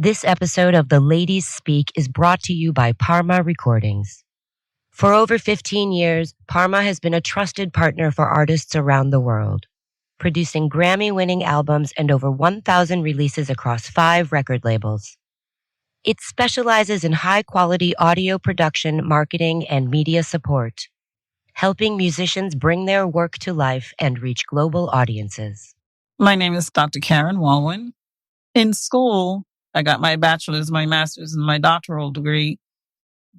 This episode of The Ladies Speak is brought to you by Parma Recordings. For over 15 years, Parma has been a trusted partner for artists around the world, producing Grammy-winning albums and over 1,000 releases across 5 record labels. It specializes in high-quality audio production, marketing, and media support, helping musicians bring their work to life and reach global audiences. My name is Dr. Karen Walwyn. In school, I got my bachelor's, my master's, and my doctoral degree,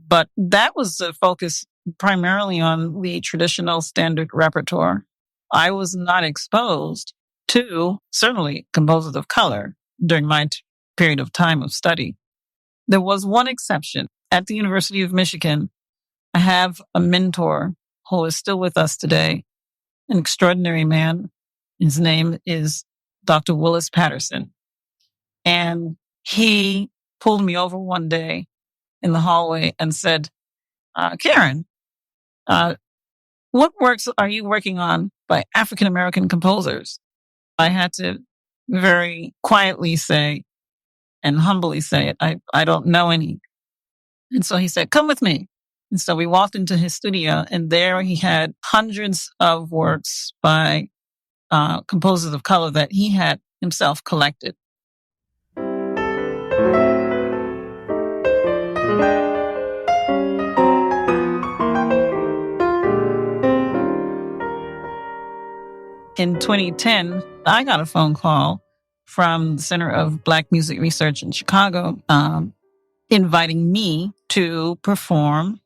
but that was the focus primarily on the traditional standard repertoire. I was not exposed to, certainly, composers of color during my period of time of study. There was one exception. At the University of Michigan, I have a mentor who is still with us today, an extraordinary man. His name is Dr. Willis Patterson. And he pulled me over one day in the hallway and said, Karen, what works are you working on by African-American composers? I had to very quietly say and humbly say it, I don't know any. And so he said, come with me. And so we walked into his studio, and there he had hundreds of works by composers of color that he had himself collected. In 2010, I got a phone call from the Center of Black Music Research in Chicago, inviting me to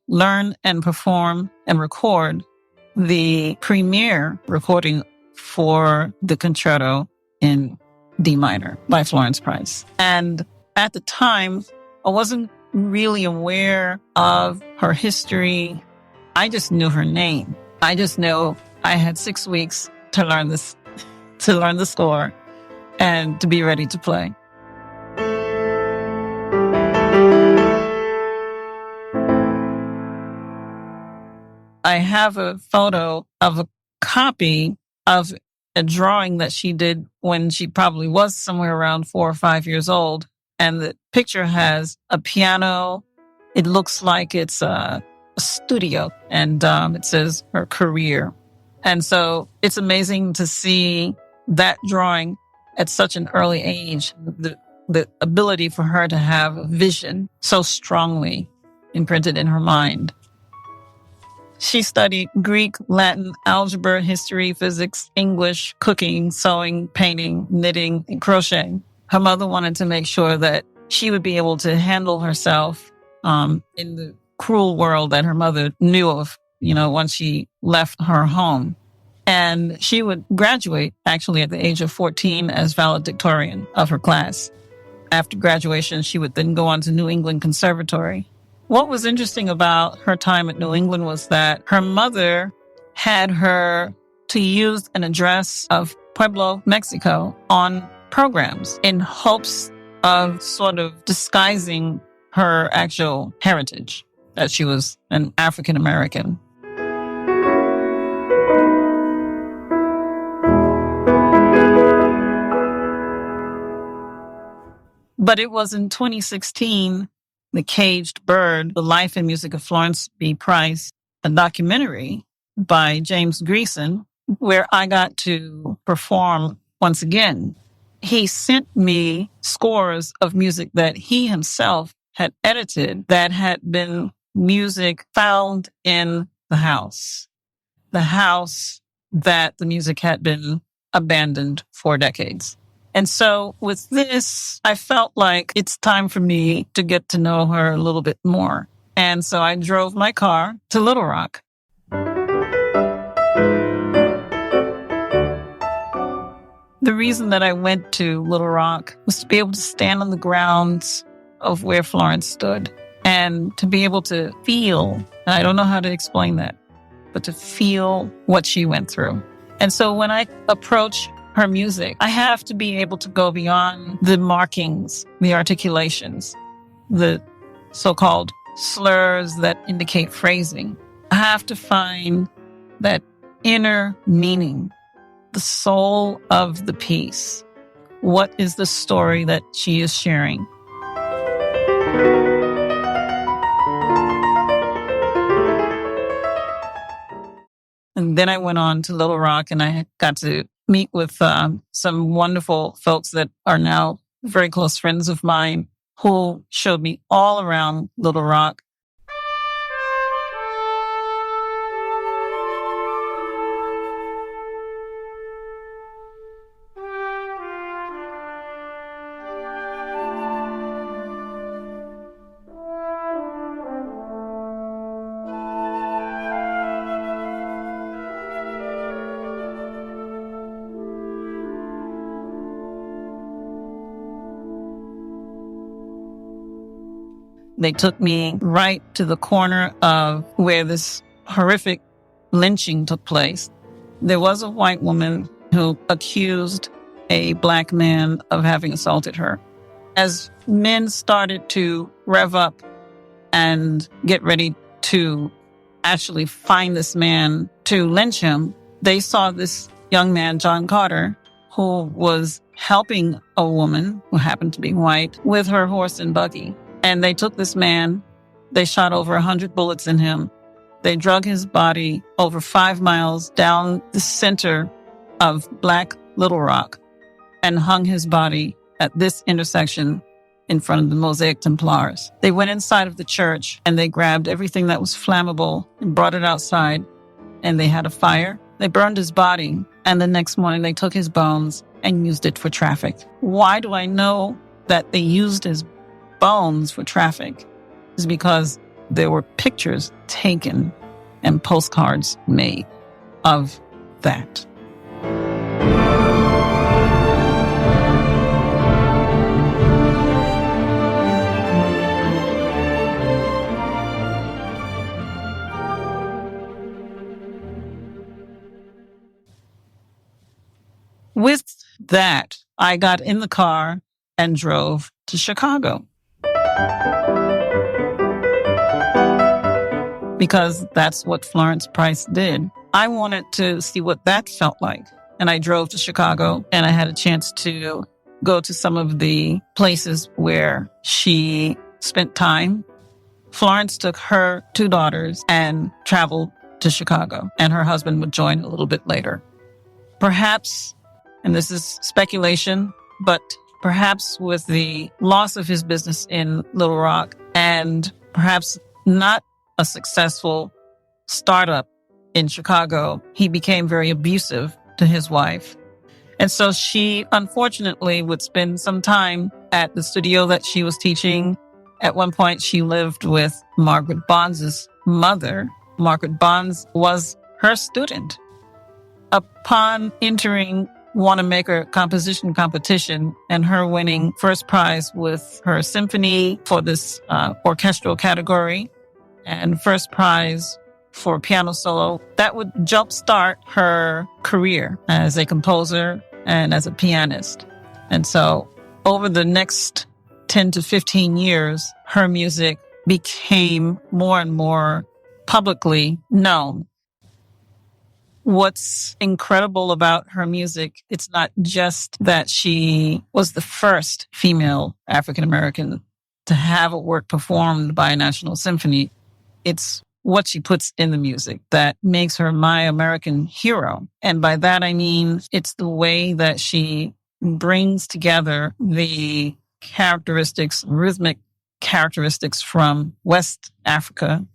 learn and perform and record the premiere recording for the concerto in D minor by Florence Price. And at the time, I wasn't really aware of her history. I just knew her name. I just knew I had 6 weeks to learn the score and to be ready to play. I have a photo of a copy of a drawing that she did when she probably was somewhere around 4 or 5 years old. And the picture has a piano. It looks like it's a studio, and it says her career. And so it's amazing to see that drawing at such an early age, the ability for her to have a vision so strongly imprinted in her mind. She studied Greek, Latin, algebra, history, physics, English, cooking, sewing, painting, knitting, and crochet. Her mother wanted to make sure that she would be able to handle herself in the cruel world that her mother knew of, once she left her home. And she would graduate actually at the age of 14 as valedictorian of her class. After graduation, she would then go on to New England Conservatory. What was interesting about her time at New England was that her mother had her to use an address of Pueblo, Mexico on programs in hopes of sort of disguising her actual heritage, that she was an African American. But it was in 2016, The Caged Bird, The Life and Music of Florence B. Price, a documentary by James Greason, where I got to perform once again. He sent me scores of music that he himself had edited that had been music found in the house that the music had been abandoned for decades. And so with this, I felt like it's time for me to get to know her a little bit more. And so I drove my car to Little Rock. The reason that I went to Little Rock was to be able to stand on the grounds of where Florence stood and to be able to feel, and I don't know how to explain that, but to feel what she went through. And so when I approach her music, I have to be able to go beyond the markings, the articulations, the so-called slurs that indicate phrasing. I have to find that inner meaning, the soul of the piece. What is the story that she is sharing? And then I went on to Little Rock, and I got to meet with some wonderful folks that are now very close friends of mine who showed me all around Little Rock. They took me right to the corner of where this horrific lynching took place. There was a white woman who accused a black man of having assaulted her. As men started to rev up and get ready to actually find this man to lynch him, they saw this young man, John Carter, who was helping a woman who happened to be white with her horse and buggy. And they took this man, they shot over 100 bullets in him. They drug his body over 5 miles down the center of Black Little Rock and hung his body at this intersection in front of the Mosaic Templars. They went inside of the church and they grabbed everything that was flammable and brought it outside, and they had a fire. They burned his body, and the next morning they took his bones and used it for traffic. Why do I know that they used his bones for traffic? Is because there were pictures taken and postcards made of that. With that, I got in the car and drove to Chicago. Because that's what Florence Price did. I wanted to see what that felt like. And I drove to Chicago, and I had a chance to go to some of the places where she spent time. Florence took her 2 daughters and traveled to Chicago, and her husband would join a little bit later. Perhaps, and this is speculation, but perhaps with the loss of his business in Little Rock, and perhaps not a successful startup in Chicago, he became very abusive to his wife. And so she, unfortunately, would spend some time at the studio that she was teaching. At one point, she lived with Margaret Bonds' mother. Margaret Bonds was her student. Upon entering Wanamaker composition competition and her winning first prize with her symphony for this orchestral category and first prize for piano solo, that would jumpstart her career as a composer and as a pianist. And so over the next 10 to 15 years, her music became more and more publicly known. What's incredible about her music, it's not just that she was the first female African-American to have a work performed by a national symphony. It's what she puts in the music that makes her my American hero. And by that, I mean, it's the way that she brings together the characteristics, rhythmic characteristics from West Africa,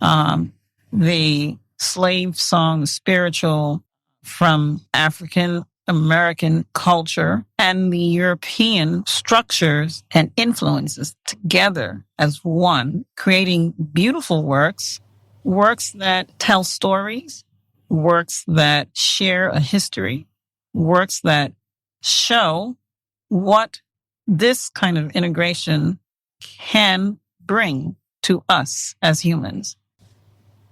the slave song, spiritual from African American culture, and the European structures and influences together as one, creating beautiful works that tell stories, works that share a history, works that show what this kind of integration can bring to us as humans.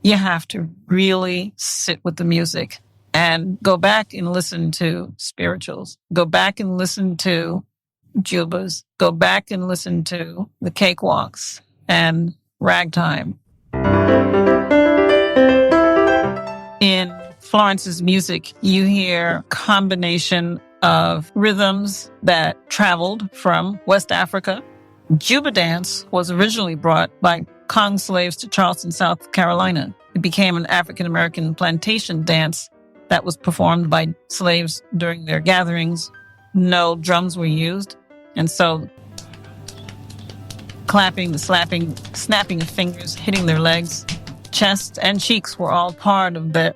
You have to really sit with the music and go back and listen to spirituals. Go back and listen to jubas. Go back and listen to the cakewalks and ragtime. In Florence's music, you hear a combination of rhythms that traveled from West Africa Juba dance was originally brought by Kong slaves to Charleston, South Carolina. It became an African-American plantation dance that was performed by slaves during their gatherings. No drums were used, and so clapping, the slapping, snapping of fingers, hitting their legs, chest, and cheeks were all part of the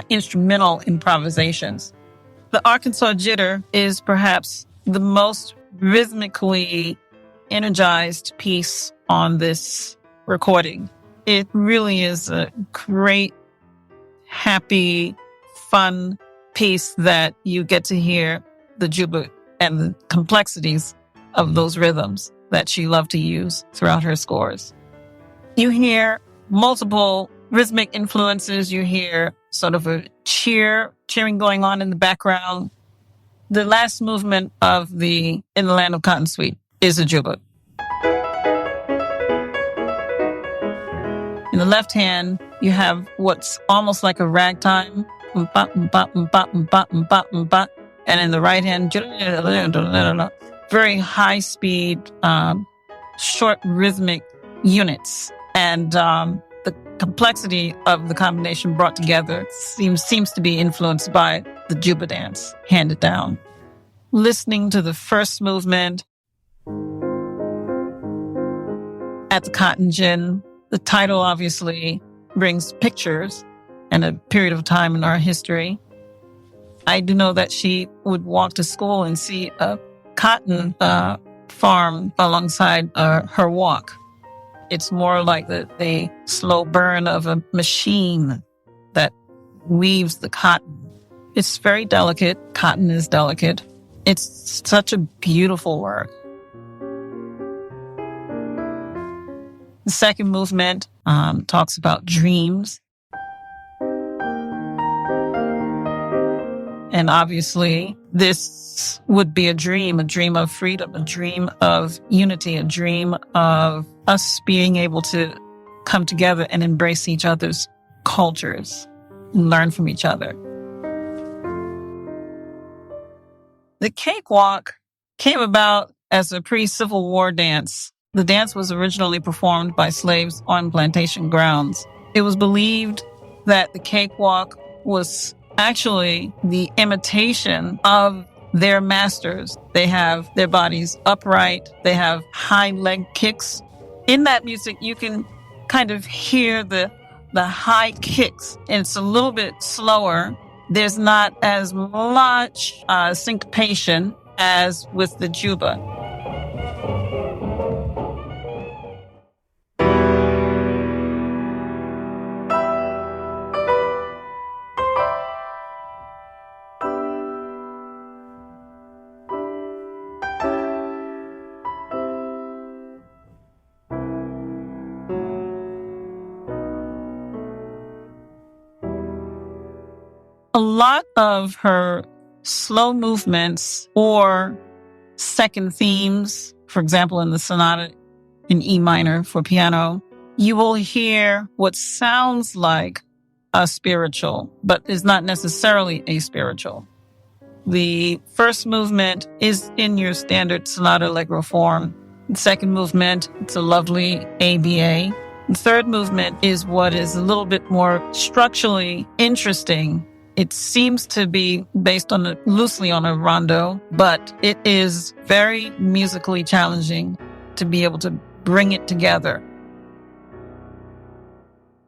instrumental improvisations. The Arkansas Jitter is perhaps the most rhythmically energized piece on this recording. It really is a great, happy, fun piece that you get to hear the juba and the complexities of those rhythms that she loved to use throughout her scores. You hear multiple rhythmic influences. You hear sort of a cheering going on in the background. The last movement of In the Land of Cotton Sweet is a juba. In the left hand, you have what's almost like a ragtime. And in the right hand, very high speed, short rhythmic units. And the complexity of the combination brought together seems to be influenced by the juba dance handed down. Listening to the first movement at the Cotton Gin, the title obviously brings pictures and a period of time in our history. I do know that she would walk to school and see a cotton farm alongside her walk. It's more like the slow burn of a machine that weaves the cotton. It's very delicate. Cotton is delicate. It's such a beautiful work. The second movement talks about dreams. And obviously, this would be a dream of freedom, a dream of unity, a dream of us being able to come together and embrace each other's cultures and learn from each other. The cakewalk came about as a pre-Civil War dance. The dance was originally performed by slaves on plantation grounds. It was believed that the cakewalk was actually the imitation of their masters. They have their bodies upright. They have high leg kicks. In that music, you can kind of hear the high kicks. And it's a little bit slower. There's not as much syncopation as with the juba. A lot of her slow movements or second themes, for example, in the sonata in E minor for piano, you will hear what sounds like a spiritual, but is not necessarily a spiritual. The first movement is in your standard sonata allegro form. The second movement, it's a lovely ABA. The third movement is what is a little bit more structurally interesting. It seems to be based loosely on a rondo, but it is very musically challenging to be able to bring it together.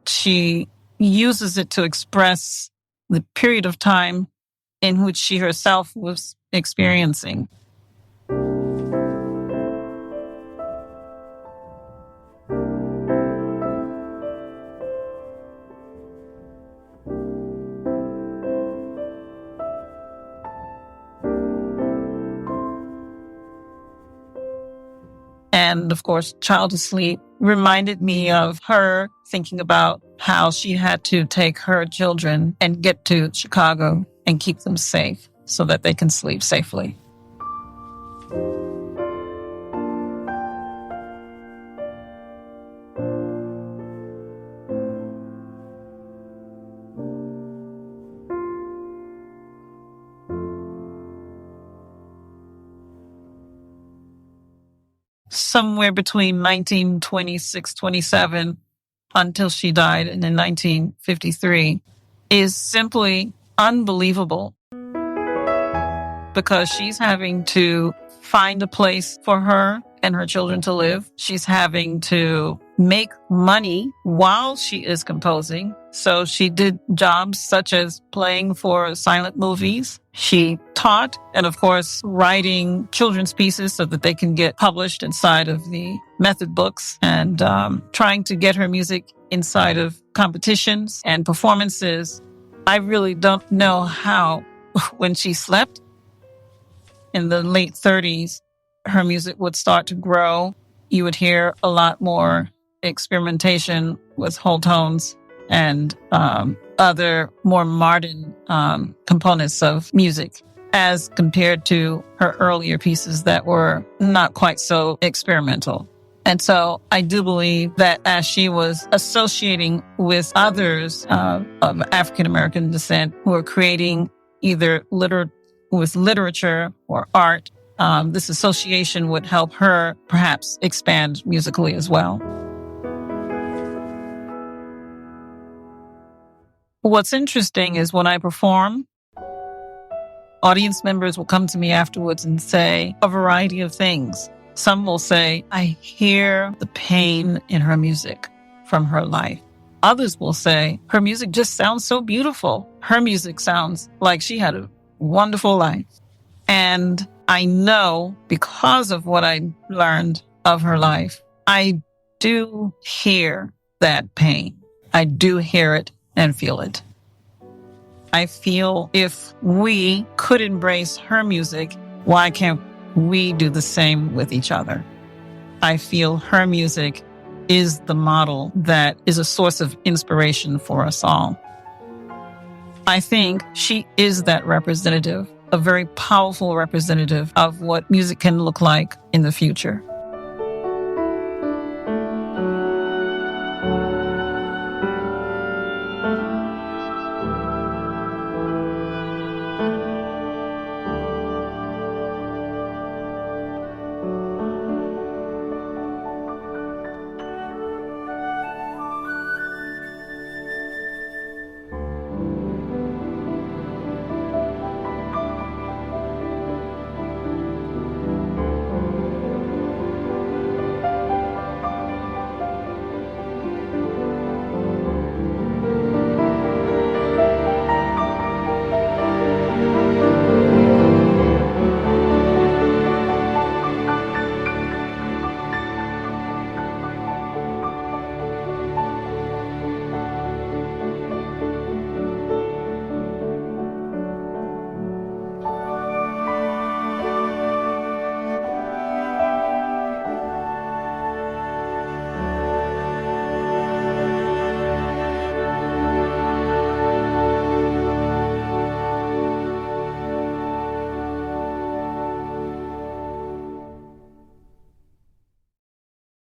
She uses it to express the period of time in which she herself was experiencing. And of course, Child Asleep reminded me of her thinking about how she had to take her children and get to Chicago and keep them safe so that they can sleep safely. somewhere between 1926, 27 until she died in 1953 is simply unbelievable, because she's having to find a place for her and her children to live. She's having to make money while she is composing. So she did jobs such as playing for silent movies. She taught, and of course, writing children's pieces so that they can get published inside of the method books, and trying to get her music inside of competitions and performances. I really don't know how, when she slept in the late 30s, her music would start to grow. You would hear a lot more experimentation with whole tones and other more modern components of music, as compared to her earlier pieces that were not quite so experimental. And so I do believe that as she was associating with others of African-American descent who are creating either with literature or art, this association would help her perhaps expand musically as well. What's interesting is when I perform, audience members will come to me afterwards and say a variety of things. Some will say, I hear the pain in her music from her life. Others will say, her music just sounds so beautiful. Her music sounds like she had a wonderful life. And I know, because of what I learned of her life, I do hear that pain. I do hear it and feel it. I feel if we could embrace her music, why can't we do the same with each other? I feel her music is the model that is a source of inspiration for us all. I think she is that representative, a very powerful representative of what music can look like in the future.